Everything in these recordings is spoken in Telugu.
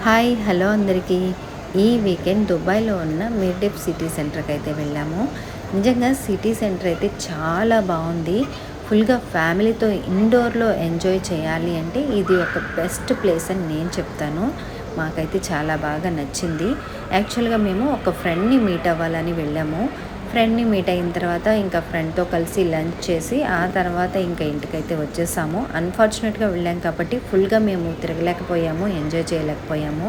హాయ్ హలో అందరికీ. ఈ వీకెండ్ దుబాయ్లో ఉన్న మిర్డిఫ్ సిటీ సెంటర్కి అయితే వెళ్ళాము. నిజంగా సిటీ సెంటర్ అయితే చాలా బాగుంది. ఫుల్గా ఫ్యామిలీతో ఇండోర్లో ఎంజాయ్ చేయాలి అంటే ఇది ఒక బెస్ట్ ప్లేస్ అని నేను చెప్తాను. మాకైతే చాలా బాగా నచ్చింది. యాక్చువల్గా మేము ఒక ఫ్రెండ్ని మీట్ అవ్వాలని వెళ్ళాము. ఫ్రెండ్ని మీట్ అయిన తర్వాత ఇంకా ఫ్రెండ్తో కలిసి లంచ్ చేసి ఆ తర్వాత ఇంకా ఇంటికైతే వచ్చేసాము. అన్ఫార్చునేట్గా వెళ్ళాం కాబట్టి ఫుల్గా మేము తిరగలేకపోయాము, ఎంజాయ్ చేయలేకపోయాము.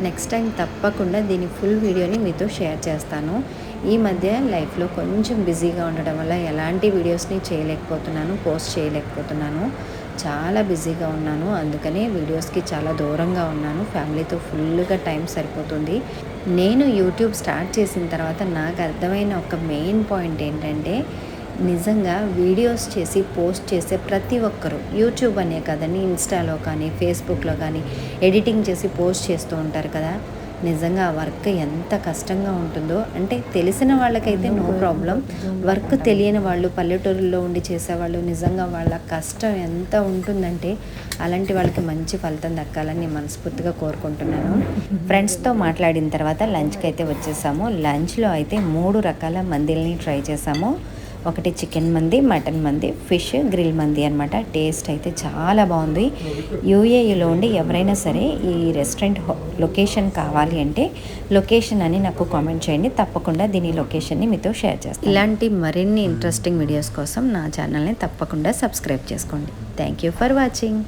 నెక్స్ట్ టైం తప్పకుండా దీని ఫుల్ వీడియోని మీతో షేర్ చేస్తాను. ఈ మధ్య లైఫ్లో కొంచెం బిజీగా ఉండడం వల్ల ఎలాంటి వీడియోస్ని చేయలేకపోతున్నాను, పోస్ట్ చేయలేకపోతున్నాను. చాలా బిజీగా ఉన్నాను. అందుకనే వీడియోస్కి చాలా దూరంగా ఉన్నాను. ఫ్యామిలీతో ఫుల్గా టైం సరిపోతుంది. నేను యూట్యూబ్ స్టార్ట్ చేసిన తర్వాత నాకు అర్థమైన ఒక మెయిన్ పాయింట్ ఏంటంటే, నిజంగా వీడియోస్ చేసి పోస్ట్ చేసే ప్రతి ఒక్కరు యూట్యూబ్ అనే కదండి, ఇన్స్టాలో కానీ ఫేస్బుక్లో కానీ ఎడిటింగ్ చేసి పోస్ట్ చేస్తూ ఉంటారు కదా. నిజంగా ఆ వర్క్ ఎంత కష్టంగా ఉంటుందో, అంటే తెలిసిన వాళ్ళకైతే నో ప్రాబ్లం. వర్క్ తెలియని వాళ్ళు, పల్లెటూరులో ఉండి చేసేవాళ్ళు, నిజంగా వాళ్ళ కష్టం ఎంత ఉంటుందంటే అలాంటి వాళ్ళకి మంచి ఫలితం దక్కాలని నేను మనస్ఫూర్తిగా కోరుకుంటున్నాను. ఫ్రెండ్స్తో మాట్లాడిన తర్వాత లంచ్కి అయితే వచ్చేసాము. లంచ్లో అయితే 3 రకాల మందిల్ని ట్రై చేసాము. ఒకటి చికెన్ మంది, మటన్ మంది, ఫిష్ గ్రిల్ మంది అనమాట. టేస్ట్ అయితే చాలా బాగుంది. యూఏఈలో ఉండి ఎవరైనా సరే ఈ రెస్టారెంట్ లొకేషన్ కావాలి అంటే లొకేషన్ అని నాకు కామెంట్ చేయండి. తప్పకుండా దీని లొకేషన్ని మీతో షేర్ చేస్తాను. ఇలాంటి మరిన్ని ఇంట్రెస్టింగ్ వీడియోస్ కోసం నా ఛానల్ని తప్పకుండా సబ్స్క్రైబ్ చేసుకోండి. Thank you for watching.